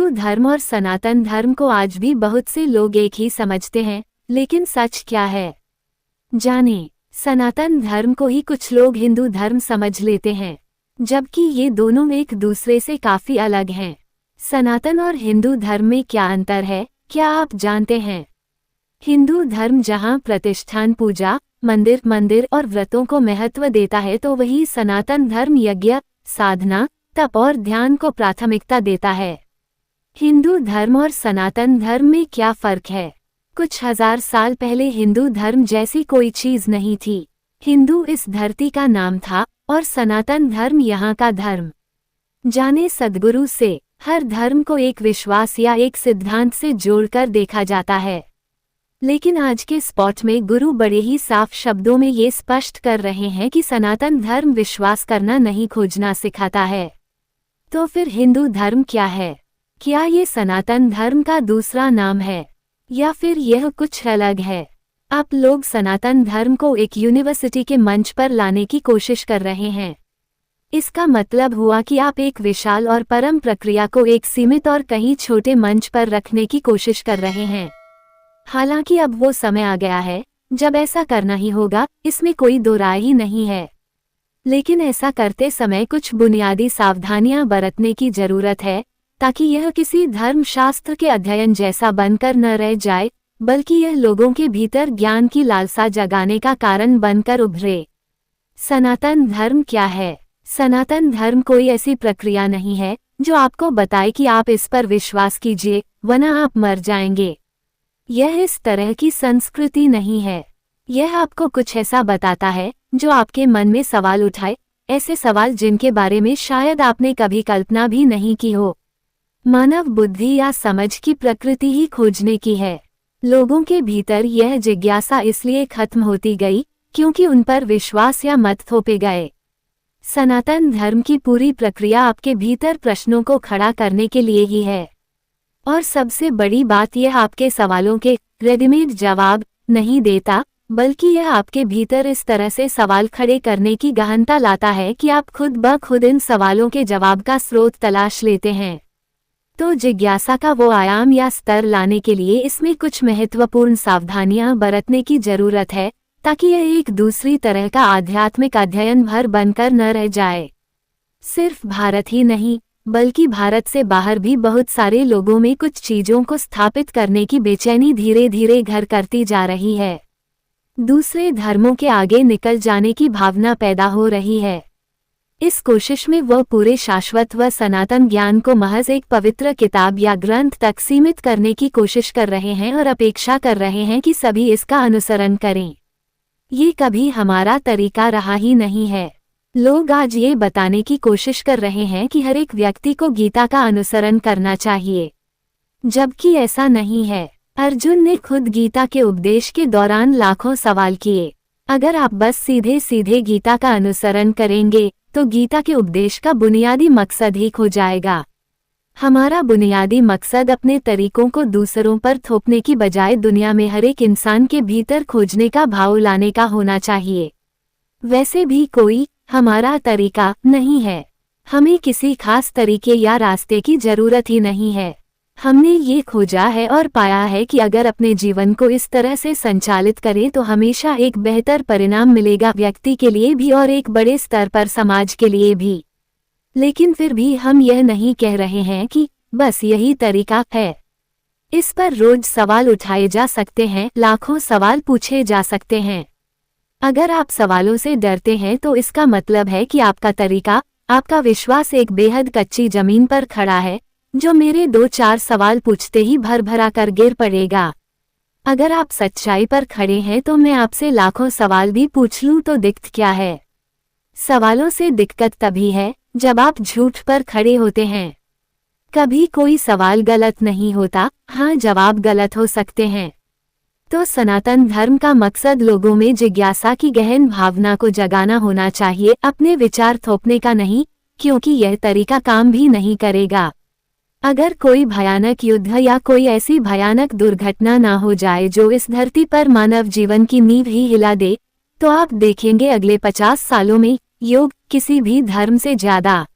हिंदू धर्म और सनातन धर्म को आज भी बहुत से लोग एक ही समझते हैं, लेकिन सच क्या है? जानें। सनातन धर्म को ही कुछ लोग हिंदू धर्म समझ लेते हैं, जबकि ये दोनों एक दूसरे से काफी अलग हैं। सनातन और हिंदू धर्म में क्या अंतर है, क्या आप जानते हैं? हिंदू धर्म जहाँ प्रतिष्ठान, पूजा, मंदिर और व्रतों को महत्व देता है, तो वही सनातन धर्म यज्ञ, साधना, तप और ध्यान को प्राथमिकता देता है। हिंदू धर्म और सनातन धर्म में क्या फर्क है? कुछ हजार साल पहले हिंदू धर्म जैसी कोई चीज नहीं थी। हिंदू इस धरती का नाम था और सनातन धर्म यहाँ का धर्म। जाने सद्गुरु से हर धर्म को एक विश्वास या एक सिद्धांत से जोड़कर देखा जाता है, लेकिन आज के स्पॉट में गुरु बड़े ही साफ शब्दों में ये स्पष्ट कर रहे हैं कि सनातन धर्म विश्वास करना नहीं, खोजना सिखाता है। तो फिर हिंदू धर्म क्या है? क्या ये सनातन धर्म का दूसरा नाम है, या फिर यह कुछ अलग है? आप लोग सनातन धर्म को एक यूनिवर्सिटी के मंच पर लाने की कोशिश कर रहे हैं। इसका मतलब हुआ कि आप एक विशाल और परम प्रक्रिया को एक सीमित और कहीं छोटे मंच पर रखने की कोशिश कर रहे हैं। हालांकि अब वो समय आ गया है जब ऐसा करना ही होगा, इसमें कोई दो राय ही नहीं है। लेकिन ऐसा करते समय कुछ बुनियादी सावधानियां बरतने की जरूरत है, ताकि यह किसी धर्मशास्त्र के अध्ययन जैसा बनकर न रह जाए, बल्कि यह लोगों के भीतर ज्ञान की लालसा जगाने का कारण बनकर उभरे। सनातन धर्म क्या है? सनातन धर्म कोई ऐसी प्रक्रिया नहीं है जो आपको बताए कि आप इस पर विश्वास कीजिए वरना आप मर जाएंगे। यह इस तरह की संस्कृति नहीं है। यह आपको कुछ ऐसा बताता है जो आपके मन में सवाल उठाए, ऐसे सवाल जिनके बारे में शायद आपने कभी कल्पना भी नहीं की हो। मानव बुद्धि या समझ की प्रकृति ही खोजने की है। लोगों के भीतर यह जिज्ञासा इसलिए खत्म होती गई क्योंकि उन पर विश्वास या मत थोपे गए। सनातन धर्म की पूरी प्रक्रिया आपके भीतर प्रश्नों को खड़ा करने के लिए ही है। और सबसे बड़ी बात यह आपके सवालों के रेडीमेड जवाब नहीं देता, बल्कि यह आपके भीतर इस तरह से सवाल खड़े करने की गहनता लाता है कि आप खुद ब खुद इन सवालों के जवाब का स्रोत तलाश लेते हैं। तो जिज्ञासा का वो आयाम या स्तर लाने के लिए इसमें कुछ महत्वपूर्ण सावधानियां बरतने की जरूरत है, ताकि यह एक दूसरी तरह का आध्यात्मिक अध्ययन भर बनकर न रह जाए। सिर्फ भारत ही नहीं, बल्कि भारत से बाहर भी बहुत सारे लोगों में कुछ चीजों को स्थापित करने की बेचैनी धीरे धीरे घर करती जा रही है। दूसरे धर्मों के आगे निकल जाने की भावना पैदा हो रही है। इस कोशिश में वह पूरे शाश्वत व सनातन ज्ञान को महज एक पवित्र किताब या ग्रंथ तक सीमित करने की कोशिश कर रहे हैं और अपेक्षा कर रहे हैं कि सभी इसका अनुसरण करें। ये कभी हमारा तरीका रहा ही नहीं है। लोग आज ये बताने की कोशिश कर रहे हैं कि हर एक व्यक्ति को गीता का अनुसरण करना चाहिए, जबकि ऐसा नहीं है। अर्जुन ने खुद गीता के उपदेश के दौरान लाखों सवाल किए। अगर आप बस सीधे सीधे गीता का अनुसरण करेंगे तो गीता के उपदेश का बुनियादी मकसद ही खो जाएगा। हमारा बुनियादी मकसद अपने तरीकों को दूसरों पर थोपने की बजाय दुनिया में हर एक इंसान के भीतर खोजने का भाव लाने का होना चाहिए। वैसे भी कोई हमारा तरीका नहीं है। हमें किसी खास तरीके या रास्ते की जरूरत ही नहीं है। हमने ये खोजा है और पाया है कि अगर अपने जीवन को इस तरह से संचालित करें तो हमेशा एक बेहतर परिणाम मिलेगा, व्यक्ति के लिए भी और एक बड़े स्तर पर समाज के लिए भी। लेकिन फिर भी हम यह नहीं कह रहे हैं कि बस यही तरीका है। इस पर रोज सवाल उठाए जा सकते हैं, लाखों सवाल पूछे जा सकते हैं। अगर आप सवालों से डरते हैं तो इसका मतलब है कि आपका तरीका, आपका विश्वास एक बेहद कच्ची जमीन पर खड़ा है, जो मेरे 2-4 सवाल पूछते ही भर भरा कर गिर पड़ेगा। अगर आप सच्चाई पर खड़े हैं तो मैं आपसे लाखों सवाल भी पूछ लूं तो दिक्कत क्या है? सवालों से दिक्कत तभी है जब आप झूठ पर खड़े होते हैं। कभी कोई सवाल गलत नहीं होता, हाँ जवाब गलत हो सकते हैं। तो सनातन धर्म का मकसद लोगों में जिज्ञासा की गहन भावना को जगाना होना चाहिए, अपने विचार थोपने का नहीं, क्योंकि यह तरीका काम भी नहीं करेगा। अगर कोई भयानक युद्ध या कोई ऐसी भयानक दुर्घटना ना हो जाए जो इस धरती पर मानव जीवन की नींव ही हिला दे, तो आप देखेंगे अगले 50 सालों में योग किसी भी धर्म से ज्यादा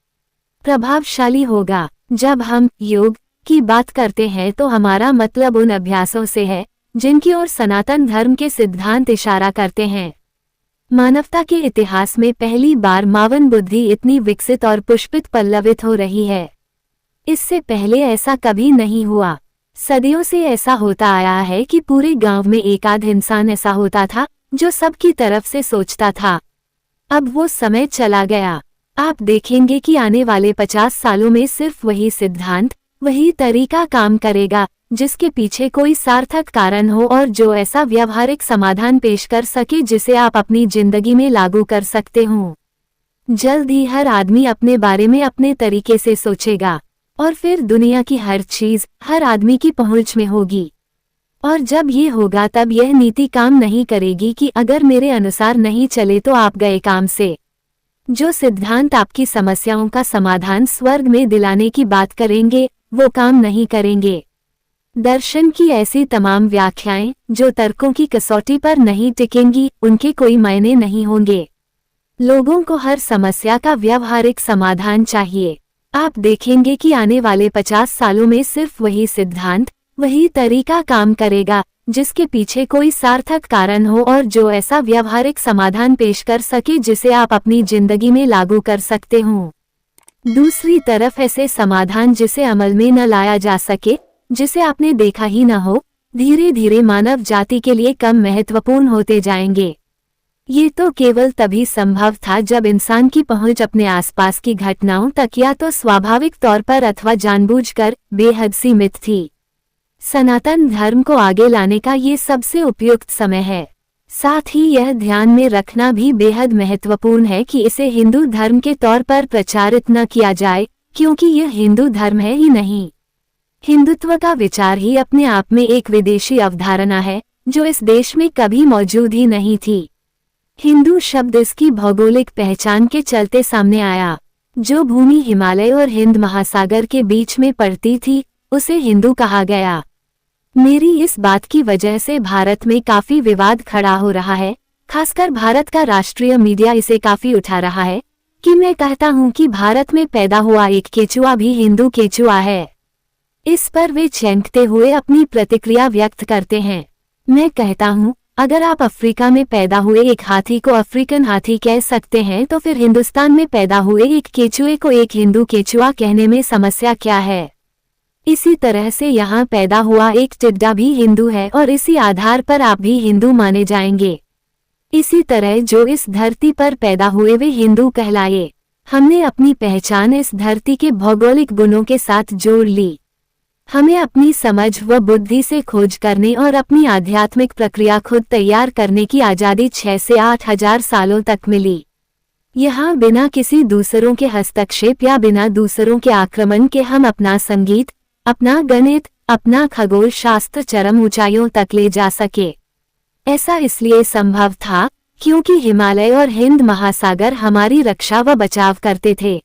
प्रभावशाली होगा। जब हम योग की बात करते हैं तो हमारा मतलब उन अभ्यासों से है जिनकी ओर सनातन धर्म के सिद्धांत इशारा करते हैं। मानवता के इतिहास में पहली बार मावन बुद्धि इतनी विकसित और पुष्पित पल्लवित हो रही है। इससे पहले ऐसा कभी नहीं हुआ। सदियों से ऐसा होता आया है कि पूरे गांव में एक आध इंसान ऐसा होता था जो सबकी तरफ से सोचता था। अब वो समय चला गया। आप देखेंगे कि आने वाले 50 सालों में सिर्फ वही सिद्धांत, वही तरीका काम करेगा जिसके पीछे कोई सार्थक कारण हो और जो ऐसा व्यावहारिक समाधान पेश कर सके जिसे आप अपनी जिंदगी में लागू कर सकते हो। जल्द ही हर आदमी अपने बारे में अपने तरीके से सोचेगा और फिर दुनिया की हर चीज हर आदमी की पहुंच में होगी। और जब ये होगा तब यह नीति काम नहीं करेगी कि अगर मेरे अनुसार नहीं चले तो आप गए काम से। जो सिद्धांत आपकी समस्याओं का समाधान स्वर्ग में दिलाने की बात करेंगे वो काम नहीं करेंगे। दर्शन की ऐसी तमाम व्याख्याएं जो तर्कों की कसौटी पर नहीं टिकेंगी उनके कोई मायने नहीं होंगे। लोगों को हर समस्या का व्यावहारिक समाधान चाहिए। आप देखेंगे कि आने वाले 50 सालों में सिर्फ वही सिद्धांत, वही तरीका काम करेगा जिसके पीछे कोई सार्थक कारण हो और जो ऐसा व्यावहारिक समाधान पेश कर सके जिसे आप अपनी जिंदगी में लागू कर सकते हो। दूसरी तरफ ऐसे समाधान जिसे अमल में न लाया जा सके, जिसे आपने देखा ही न हो, धीरे धीरे मानव जाति के लिए कम महत्वपूर्ण होते जाएंगे। ये तो केवल तभी संभव था जब इंसान की पहुंच अपने आसपास की घटनाओं तक या तो स्वाभाविक तौर पर अथवा जानबूझकर बेहद सीमित थी। सनातन धर्म को आगे लाने का ये सबसे उपयुक्त समय है। साथ ही यह ध्यान में रखना भी बेहद महत्वपूर्ण है कि इसे हिंदू धर्म के तौर पर प्रचारित न किया जाए, क्योंकि यह हिंदू धर्म है ही नहीं। हिंदुत्व का विचार ही अपने आप में एक विदेशी अवधारणा है जो इस देश में कभी मौजूद ही नहीं थी। हिंदू शब्द इसकी भौगोलिक पहचान के चलते सामने आया। जो भूमि हिमालय और हिंद महासागर के बीच में पड़ती थी उसे हिंदू कहा गया। मेरी इस बात की वजह से भारत में काफी विवाद खड़ा हो रहा है, खासकर भारत का राष्ट्रीय मीडिया इसे काफी उठा रहा है कि मैं कहता हूं कि भारत में पैदा हुआ एक केचुआ भी हिंदू केचुआ है। इस पर वे चौंकते हुए अपनी प्रतिक्रिया व्यक्त करते हैं। मैं कहता हूं, अगर आप अफ्रीका में पैदा हुए एक हाथी को अफ्रीकन हाथी कह सकते हैं तो फिर हिंदुस्तान में पैदा हुए एक केचुए को एक हिंदू केचुआ कहने में समस्या क्या है। इसी तरह से यहाँ पैदा हुआ एक टिड्डा भी हिंदू है और इसी आधार पर आप भी हिंदू माने जाएंगे। इसी तरह जो इस धरती पर पैदा हुए वे हिंदू कहलाए। हमने अपनी पहचान इस धरती के भौगोलिक गुणों के साथ जोड़ ली। हमें अपनी समझ व बुद्धि से खोज करने और अपनी आध्यात्मिक प्रक्रिया खुद तैयार करने की आज़ादी 6 से 8 हजार सालों तक मिली। यहाँ बिना किसी दूसरों के हस्तक्षेप या बिना दूसरों के आक्रमण के हम अपना संगीत, अपना गणित, अपना खगोल शास्त्र चरम ऊंचाइयों तक ले जा सके। ऐसा इसलिए संभव था क्योंकि हिमालय और हिंद महासागर हमारी रक्षा व बचाव करते थे।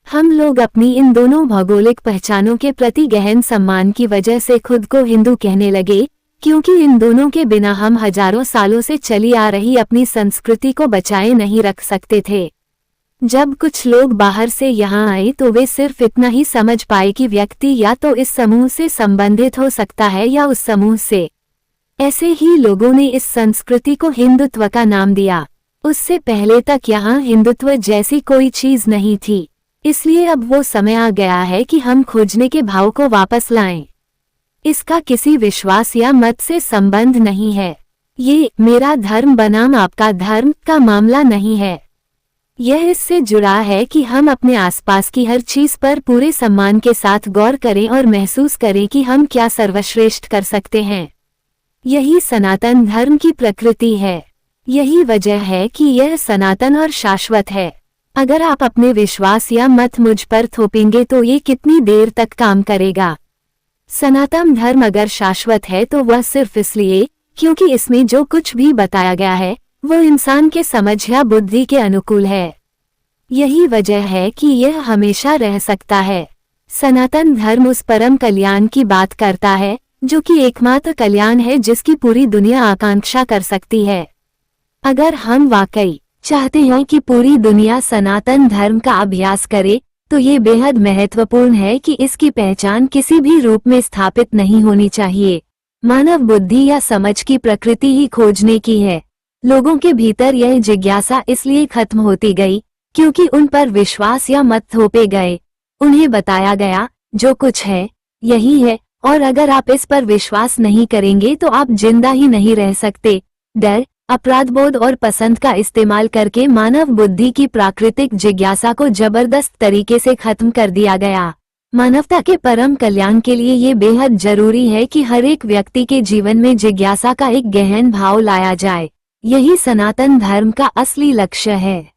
हम लोग अपनी इन दोनों भौगोलिक पहचानों के प्रति गहन सम्मान की वजह से खुद को हिंदू कहने लगे, क्योंकि इन दोनों के बिना हम हजारों सालों से चली आ रही अपनी संस्कृति को बचाए नहीं रख सकते थे। जब कुछ लोग बाहर से यहाँ आए तो वे सिर्फ इतना ही समझ पाए कि व्यक्ति या तो इस समूह से संबंधित हो सकता है या उस समूह से। ऐसे ही लोगों ने इस संस्कृति को हिंदुत्व का नाम दिया। उससे पहले तक यहाँ हिंदुत्व जैसी कोई चीज नहीं थी। इसलिए अब वो समय आ गया है कि हम खोजने के भाव को वापस लाएं। इसका किसी विश्वास या मत से संबंध नहीं है। ये मेरा धर्म बनाम आपका धर्म का मामला नहीं है। यह इससे जुड़ा है कि हम अपने आसपास की हर चीज पर पूरे सम्मान के साथ गौर करें और महसूस करें कि हम क्या सर्वश्रेष्ठ कर सकते हैं। यही सनातन धर्म की प्रकृति है। यही वजह है कि यह सनातन और शाश्वत है। अगर आप अपने विश्वास या मत मुझ पर थोपेंगे तो ये कितनी देर तक काम करेगा। सनातन धर्म अगर शाश्वत है तो वह सिर्फ इसलिए क्योंकि इसमें जो कुछ भी बताया गया है वो इंसान के समझ या बुद्धि के अनुकूल है। यही वजह है कि यह हमेशा रह सकता है। सनातन धर्म उस परम कल्याण की बात करता है जो कि एकमात्र कल्याण है जिसकी पूरी दुनिया आकांक्षा कर सकती है। अगर हम वाकई चाहते हैं कि पूरी दुनिया सनातन धर्म का अभ्यास करे तो ये बेहद महत्वपूर्ण है कि इसकी पहचान किसी भी रूप में स्थापित नहीं होनी चाहिए। मानव बुद्धि या समझ की प्रकृति ही खोजने की है। लोगों के भीतर यह जिज्ञासा इसलिए खत्म होती गई क्योंकि उन पर विश्वास या मत थोपे गए। उन्हें बताया गया जो कुछ है यही है, और अगर आप इस पर विश्वास नहीं करेंगे तो आप जिंदा ही नहीं रह सकते। डर, अपराधबोध और पसंद का इस्तेमाल करके मानव बुद्धि की प्राकृतिक जिज्ञासा को जबरदस्त तरीके से खत्म कर दिया गया। मानवता के परम कल्याण के लिए ये बेहद जरूरी है कि हर एक व्यक्ति के जीवन में जिज्ञासा का एक गहन भाव लाया जाए। यही सनातन धर्म का असली लक्ष्य है।